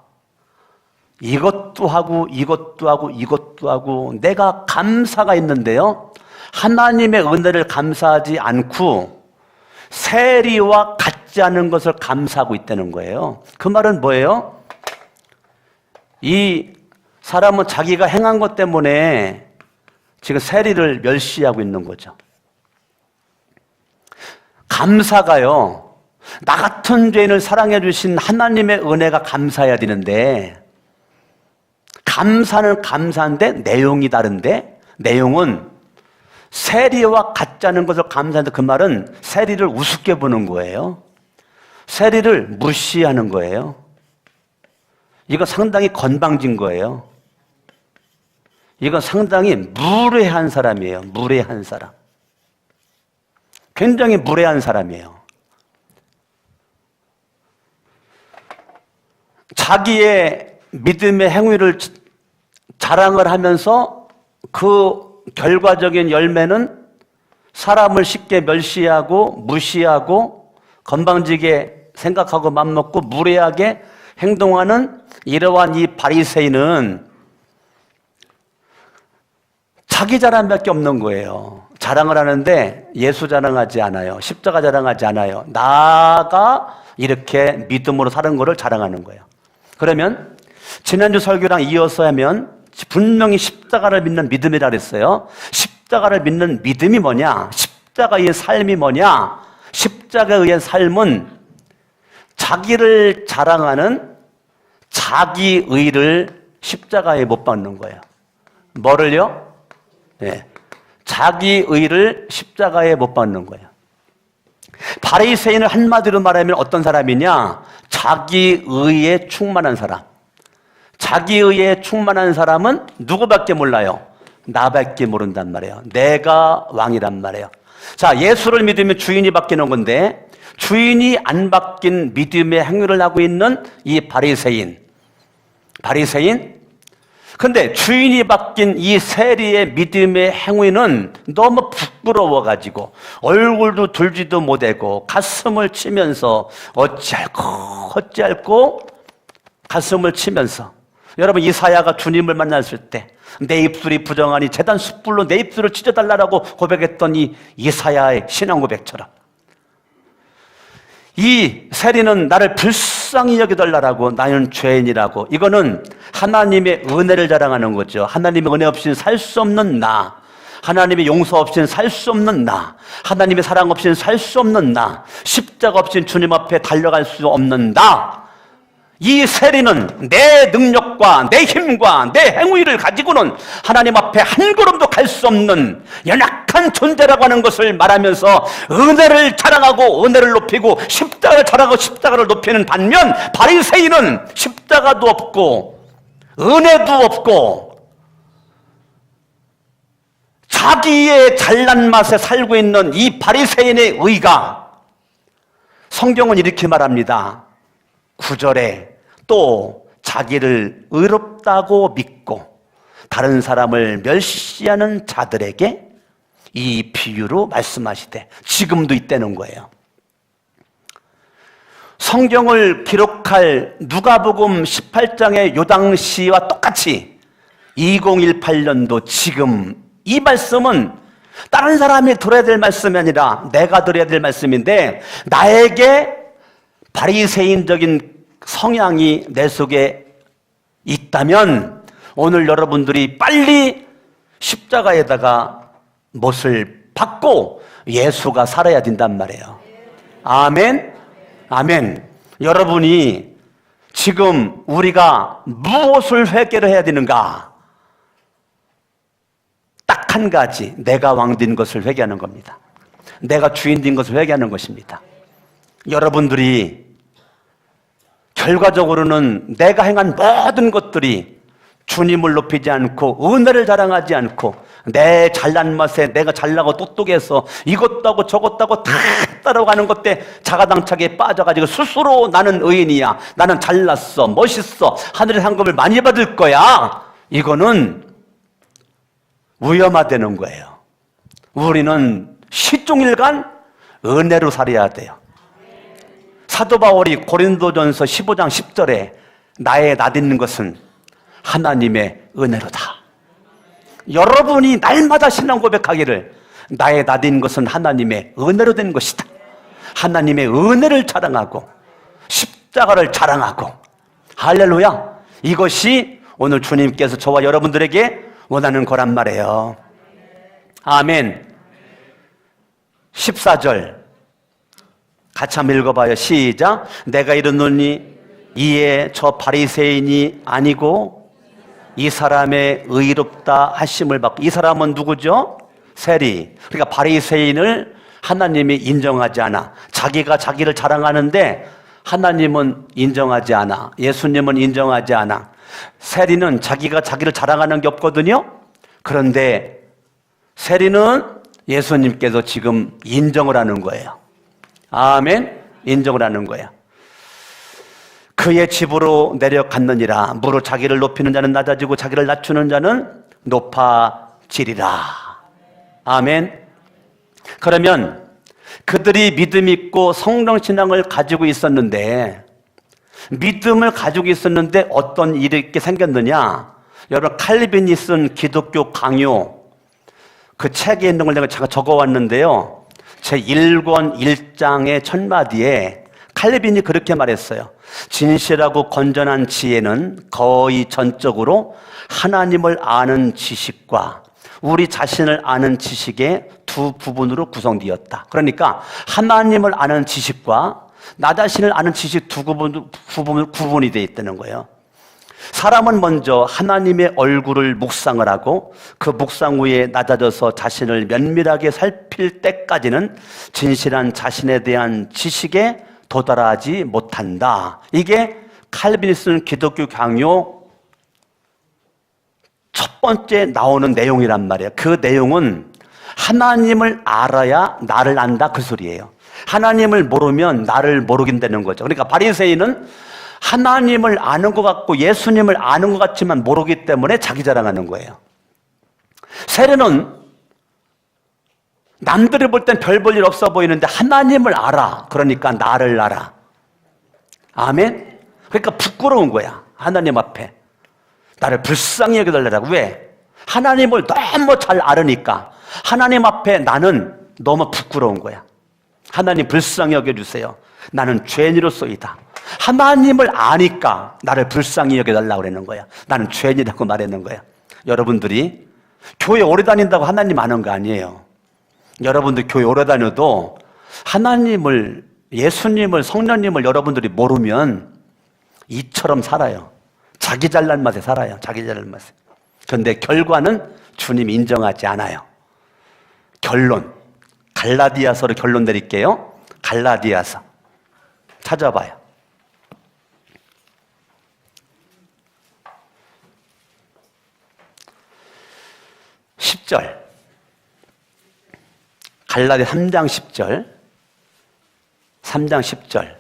이것도 하고 이것도 하고 이것도 하고 내가 감사가 있는데요, 하나님의 은혜를 감사하지 않고 세리와 같지 않은 것을 감사하고 있다는 거예요. 그 말은 뭐예요? 이 사람은 자기가 행한 것 때문에 지금 세리를 멸시하고 있는 거죠. 감사가요, 나 같은 죄인을 사랑해 주신 하나님의 은혜가 감사해야 되는데, 감사는 감사한데 내용이 다른데, 내용은 세리와 같지 않은 것을 감사하는데, 그 말은 세리를 우습게 보는 거예요. 세리를 무시하는 거예요. 이거 상당히 건방진 거예요. 이건 상당히 무례한 사람이에요. 무례한 사람. 굉장히 무례한 사람이에요. 자기의 믿음의 행위를 자랑을 하면서 그 결과적인 열매는 사람을 쉽게 멸시하고 무시하고 건방지게 생각하고 맘먹고 무례하게 행동하는 이러한 이 바리새인은 자기 자랑밖에 없는 거예요. 자랑을 하는데 예수 자랑하지 않아요. 십자가 자랑하지 않아요. 나가 이렇게 믿음으로 사는 거를 자랑하는 거예요. 그러면 지난주 설교랑 이어서 하면 분명히 십자가를 믿는 믿음이라 그랬어요. 십자가를 믿는 믿음이 뭐냐? 십자가의 삶이 뭐냐? 십자가에 의한 삶은 자기를 자랑하는 자기의를 십자가에 못 박는 거예요. 뭐를요? 네. 자기의를 십자가에 못 박는 거예요. 바리새인을 한마디로 말하면 어떤 사람이냐? 자기의에 충만한 사람. 자기의에 충만한 사람은 누구밖에 몰라요? 나밖에 모른단 말이에요. 내가 왕이란 말이에요. 자, 예수를 믿으면 주인이 바뀌는 건데 주인이 안 바뀐 믿음의 행위를 하고 있는 이 바리새인. 근데 주인이 바뀐 이 세리의 믿음의 행위는 너무 부끄러워가지고 얼굴도 들지도 못하고 가슴을 치면서 어찌할꼬 가슴을 치면서 여러분 이사야가 주님을 만났을 때 내 입술이 부정하니 제단 숯불로 내 입술을 찢어달라고 고백했던 이 이사야의 신앙 고백처럼 이 세리는 나를 불쌍히 여겨달라고 나는 죄인이라고 이거는 하나님의 은혜를 자랑하는 거죠. 하나님의 은혜 없이는 살 수 없는 나, 하나님의 용서 없이는 살 수 없는 나, 하나님의 사랑 없이는 살 수 없는 나, 십자가 없이는 주님 앞에 달려갈 수 없는 나. 이 세리는 내 능력과 내 힘과 내 행위를 가지고는 하나님 앞에 한 걸음도 갈 수 없는 연약한 존재라고 하는 것을 말하면서 은혜를 자랑하고 은혜를 높이고 십자가를 자랑하고 십자가를 높이는 반면 바리새인은 십자가도 없고 은혜도 없고 자기의 잘난 맛에 살고 있는 이 바리새인의 의가 성경은 이렇게 말합니다. 9절에 또 자기를 의롭다고 믿고 다른 사람을 멸시하는 자들에게 이 비유로 말씀하시되 지금도 있다는 거예요. 성경을 기록할 누가복음 18장의 요 당시와 똑같이 2018년도 지금 이 말씀은 다른 사람이 들어야 될 말씀이 아니라 내가 들어야 될 말씀인데 나에게 바리새인적인 성향이 내 속에 있다면 오늘 여러분들이 빨리 십자가에다가 못을 받고 예수가 살아야 된단 말이에요. 아멘? 아멘. 여러분이 지금 우리가 무엇을 회개를 해야 되는가? 딱 한 가지, 내가 왕된 것을 회개하는 겁니다. 내가 주인 된 것을 회개하는 것입니다. 여러분들이 결과적으로는 내가 행한 모든 것들이 주님을 높이지 않고 은혜를 자랑하지 않고 내 잘난 맛에 내가 잘나고 똑똑해서 이것도 하고 저것도 하고 다 따라가는 것에 자가당착에 빠져가지고 스스로 나는 의인이야, 나는 잘났어, 멋있어, 하늘의 상급을 많이 받을 거야. 이거는 위험하다는 거예요. 우리는 시종일관 은혜로 살아야 돼요. 사도 바울이 고린도전서 15장 10절에 나의 나딛는 것은 하나님의 은혜로다. 여러분이 날마다 신앙 고백하기를 나의 나딛는 것은 하나님의 은혜로 된 것이다. 하나님의 은혜를 자랑하고 십자가를 자랑하고 할렐루야. 이것이 오늘 주님께서 저와 여러분들에게 원하는 거란 말이에요. 아멘. 14절 같이 한번 읽어봐요. 시작. 내가 이르노니 이에 저 바리새인이 아니고 이 사람의 의롭다 하심을 받고. 이 사람은 누구죠? 세리. 그러니까 바리새인을 하나님이 인정하지 않아. 자기가 자기를 자랑하는데 하나님은 인정하지 않아. 예수님은 인정하지 않아. 세리는 자기가 자기를 자랑하는 게 없거든요. 그런데 세리는 예수님께서 지금 인정을 하는 거예요. 아멘. 인정을 하는 거예요. 그의 집으로 내려갔느니라. 무릇 자기를 높이는 자는 낮아지고 자기를 낮추는 자는 높아지리라. 아멘. 그러면 그들이 믿음 있고 성령 신앙을 가지고 있었는데, 믿음을 가지고 있었는데 어떤 일이 이렇게 생겼느냐? 여러분, 칼빈이 쓴 기독교 강요, 그 책에 있는 걸 제가 적어왔는데요. 제 1권 1장의 첫 마디에 칼빈이 그렇게 말했어요. 진실하고 건전한 지혜는 거의 전적으로 하나님을 아는 지식과 우리 자신을 아는 지식의 두 부분으로 구성되었다. 그러니까 하나님을 아는 지식과 나 자신을 아는 지식 두 부분으로 구분이 되어 있다는 거예요. 사람은 먼저 하나님의 얼굴을 묵상을 하고 그 묵상 후에 낮아져서 자신을 면밀하게 살필 때까지는 진실한 자신에 대한 지식에 도달하지 못한다. 이게 칼빈이 쓴 기독교 강요 첫 번째 나오는 내용이란 말이에요. 그 내용은 하나님을 알아야 나를 안다, 그 소리예요. 하나님을 모르면 나를 모르긴 되는 거죠. 그러니까 바리새인은 하나님을 아는 것 같고 예수님을 아는 것 같지만 모르기 때문에 자기 자랑하는 거예요. 세례는 남들이 볼 땐 별 볼 일 없어 보이는데 하나님을 알아. 그러니까 나를 알아. 아멘? 그러니까 부끄러운 거야. 하나님 앞에 나를 불쌍히 여겨달라고. 왜? 하나님을 너무 잘 알으니까. 하나님 앞에 나는 너무 부끄러운 거야. 하나님 불쌍히 여겨주세요. 나는 죄인으로서이다. 하나님을 아니까 나를 불쌍히 여겨달라고 그러는 거야. 나는 죄인이라고 말하는 거야. 여러분들이 교회 오래 다닌다고 하나님 아는 거 아니에요. 여러분들 교회 오래 다녀도 하나님을, 예수님을, 성령님을 여러분들이 모르면 이처럼 살아요. 자기 잘난 맛에 살아요. 자기 잘난 맛에. 그런데 결과는 주님 인정하지 않아요. 결론, 갈라디아서로 결론 내릴게요. 갈라디아서 찾아봐요. 10절, 갈라디아 3장 10절, 3장 10절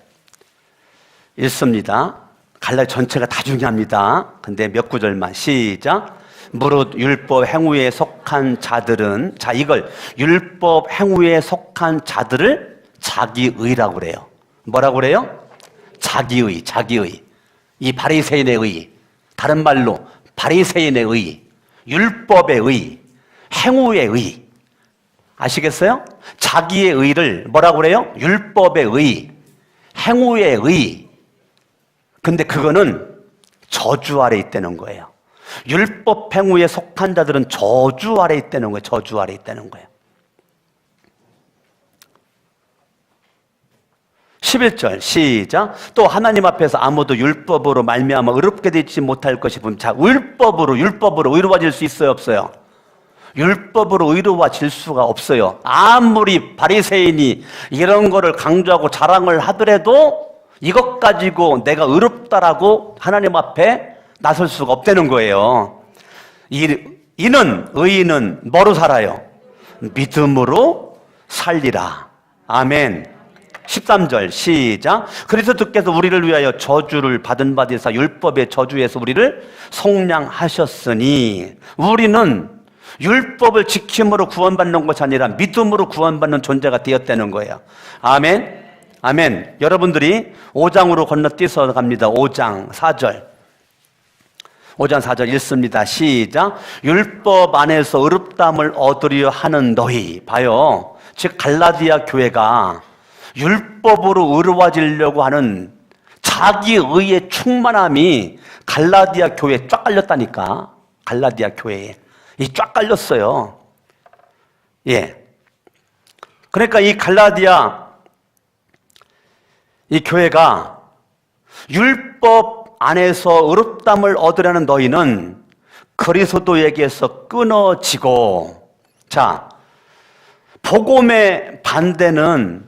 읽습니다. 갈라디아 전체가 다 중요합니다. 근데 몇 구절만. 시작. 무릇 율법 행위에 속한 자들은, 자, 이걸 율법 행위에 속한 자들을 자기의라고 그래요. 뭐라고 그래요? 자기의, 자기의. 이 바리새인의 의, 다른 말로 바리새인의 의, 율법의 의, 행위의 의. 아시겠어요? 자기의 의를 뭐라고 그래요? 율법의 의, 행위의 의. 근데 그거는 저주 아래 있다는 거예요. 율법 행위에 속한 자들은 저주 아래 있다는 거예요. 저주 아래 있다는 거예요. 11절 시작. 또 하나님 앞에서 아무도 율법으로 말미암아 의롭게 되지 못할 것이 보면, 자, 율법으로 의로워질 수 있어요, 없어요? 율법으로 의로워질 수가 없어요. 아무리 바리새인이 이런 거를 강조하고 자랑을 하더라도 이것 가지고 내가 의롭다라고 하나님 앞에 나설 수가 없다는 거예요. 이는, 의인은 뭐로 살아요? 믿음으로 살리라. 아멘. 13절 시작. 그리스도께서 우리를 위하여 저주를 받은 바 되사 율법의 저주에서 우리를 속량하셨으니, 우리는 율법을 지킴으로 구원받는 것이 아니라 믿음으로 구원받는 존재가 되었다는 거예요. 아멘. 아멘. 여러분들이 5장으로 건너뛰어서 갑니다. 5장 4절. 5장 4절 읽습니다. 시작. 율법 안에서 의롭다함을 얻으려 하는 너희. 봐요. 즉 갈라디아 교회가 율법으로 의로워지려고 하는 자기의의 충만함이 갈라디아 교회에 쫙 깔렸다니까. 갈라디아 교회에 쫙 깔렸어요. 예. 그러니까 이 갈라디아 이 교회가 율법 안에서 의롭다함을 얻으려는 너희는 그리스도에게서 끊어지고, 자, 복음의 반대는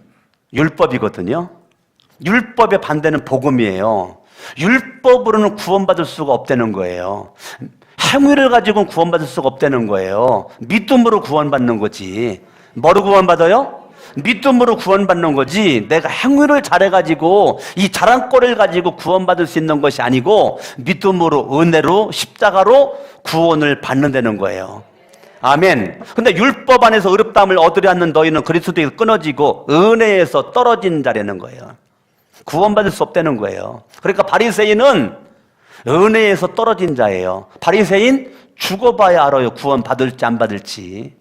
율법이거든요. 율법의 반대는 복음이에요. 율법으로는 구원받을 수가 없다는 거예요. 행위를 가지고는 구원받을 수가 없다는 거예요. 믿음으로 구원받는 거지. 뭐로 구원받아요? 믿음으로 구원받는 거지. 내가 행위를 잘해가지고 이 자랑거리를 가지고 구원받을 수 있는 것이 아니고 믿음으로, 은혜로, 십자가로 구원을 받는다는 거예요. 아멘. 근데 율법 안에서 의롭다함을 얻으려 하는 너희는 그리스도에서 끊어지고 은혜에서 떨어진 자라는 거예요. 구원받을 수 없다는 거예요. 그러니까 바리새인은 은혜에서 떨어진 자예요. 바리새인 죽어봐야 알아요. 구원 받을지 안 받을지.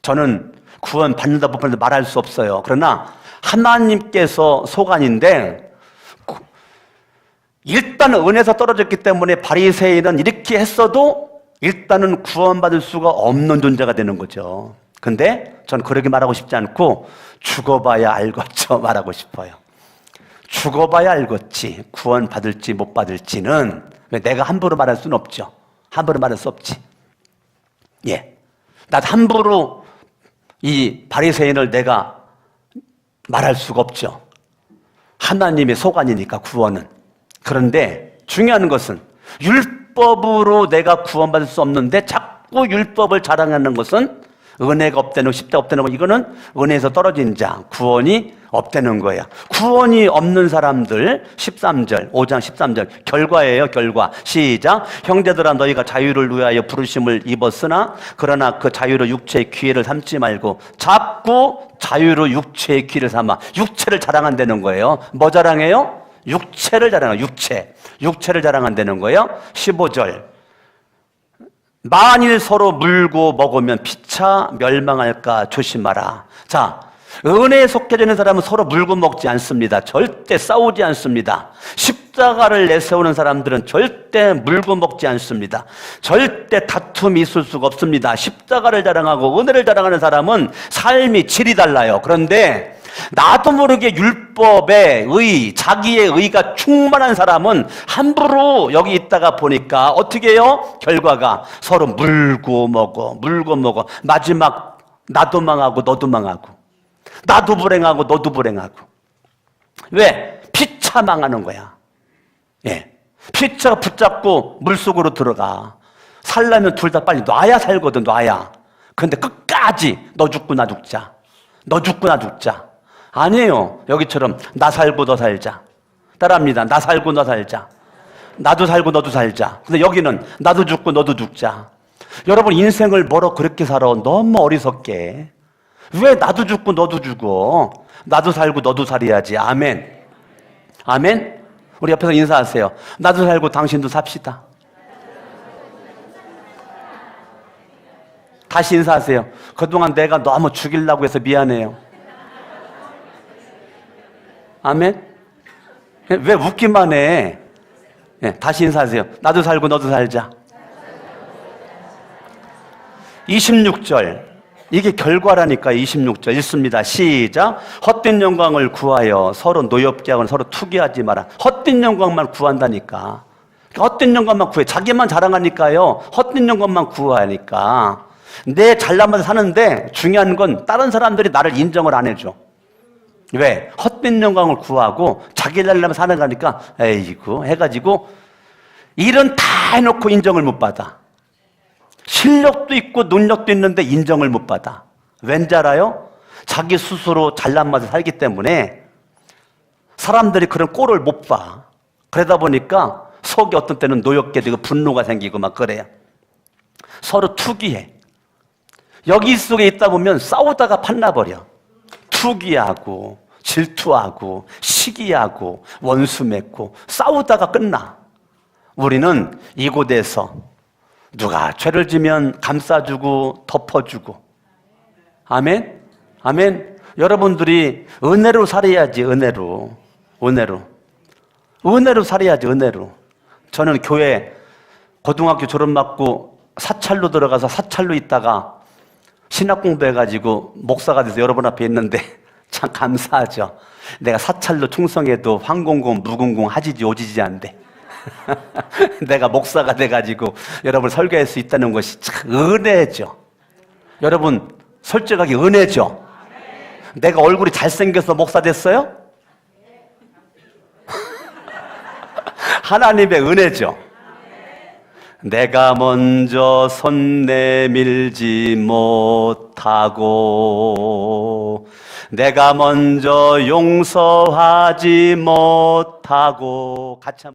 저는 구원 받는다 못 받는다 말할 수 없어요. 그러나 하나님께서 소관인데 일단 은혜에서 떨어졌기 때문에 바리새인은 이렇게 했어도 일단은 구원받을 수가 없는 존재가 되는 거죠. 근데 전 그렇게 말하고 싶지 않고 죽어봐야 알겠죠 말하고 싶어요. 죽어봐야 알겠지. 구원받을지 못 받을지는 내가 함부로 말할 수는 없죠. 함부로 말할 수 없지. 예, 나도 함부로 이 바리새인을 내가 말할 수가 없죠. 하나님의 소관이니까 구원은. 그런데 중요한 것은 율법으로 내가 구원받을 수 없는데 자꾸 율법을 자랑하는 것은 은혜가 없다는 거, 십자가 없다는 거, 이거는 은혜에서 떨어진 자, 구원이 없다는 거예요. 구원이 없는 사람들, 13절, 5장 13절, 결과예요, 결과. 시작. 형제들아, 너희가 자유를 위하여 부르심을 입었으나, 그러나 그 자유로 육체의 기회를 삼지 말고, 자꾸 자유로 육체의 기회를 삼아. 육체를 자랑한다는 거예요. 뭐 자랑해요? 육체를 자랑해요, 육체. 육체를 자랑한다는 거예요. 15절. 만일 서로 물고 먹으면 피차 멸망할까 조심하라. 자, 은혜에 속해져 있는 사람은 서로 물고 먹지 않습니다. 절대 싸우지 않습니다. 십자가를 내세우는 사람들은 절대 물고 먹지 않습니다. 절대 다툼이 있을 수가 없습니다. 십자가를 자랑하고 은혜를 자랑하는 사람은 삶이 질이 달라요. 그런데 나도 모르게 율법의 의, 자기의 의가 충만한 사람은 함부로 여기 있다가 보니까 어떻게 해요? 결과가 서로 물고 먹어. 마지막 나도 망하고 너도 망하고, 나도 불행하고 너도 불행하고. 왜? 피차 망하는 거야. 예, 피차가 붙잡고 물속으로 들어가. 살려면 둘 다 빨리 놔야 살거든, 놔야. 그런데 끝까지 너 죽고 나 죽자, 너 죽고 나 죽자. 아니에요. 여기처럼 나 살고 너 살자. 따라합니다. 나 살고 너 살자. 나도 살고 너도 살자. 근데 여기는 나도 죽고 너도 죽자. 여러분, 인생을 뭐로 그렇게 살아? 너무 어리석게. 왜 나도 죽고 너도 죽어? 나도 살고 너도 살아야지. 아멘. 아멘. 우리 옆에서 인사하세요. 나도 살고 당신도 삽시다. 다시 인사하세요. 그동안 내가 너무 죽이려고 해서 미안해요. 아멘? 왜 웃기만 해? 네, 다시 인사하세요. 나도 살고 너도 살자. 26절. 이게 결과라니까. 26절 읽습니다. 시작. 헛된 영광을 구하여 서로 노엽게 하거나 서로 투기하지 마라. 헛된 영광만 구한다니까. 헛된 영광만 구해. 자기만 자랑하니까요. 헛된 영광만 구하니까. 내 잘나면서 사는데 중요한 건 다른 사람들이 나를 인정을 안 해줘. 왜? 헛된 영광을 구하고 자기 날려면 사는 거니까 에이구 해가지고 일은 다 해놓고 인정을 못 받아. 실력도 있고 능력도 있는데 인정을 못 받아. 왠지 알아요? 자기 스스로 잘난 맛에 살기 때문에 사람들이 그런 꼴을 못 봐. 그러다 보니까 속이 어떤 때는 노엽게 되고 분노가 생기고 막 그래요. 서로 투기해. 여기 속에 있다 보면 싸우다가 판나버려. 투기하고 질투하고 시기하고 원수 맺고 싸우다가 끝나. 우리는 이곳에서 누가 죄를 지면 감싸주고 덮어주고. 아멘? 아멘? 여러분들이 은혜로 살아야지. 은혜로 살아야지. 은혜로. 저는 교회 고등학교 졸업받고 사찰로 들어가서 사찰로 있다가 신학 공부해가지고 목사가 돼서 여러분 앞에 있는데 참 감사하죠. 내가 사찰로 충성해도 황공공 무공공 하지지 오지지 안 돼. 내가 목사가 돼가지고 여러분 설교할 수 있다는 것이 참 은혜죠. 여러분 솔직하게 은혜죠. 내가 얼굴이 잘생겨서 목사 됐어요? 하나님의 은혜죠. 내가 먼저 손 내밀지 못하고 내가 먼저 용서하지 못하고 같이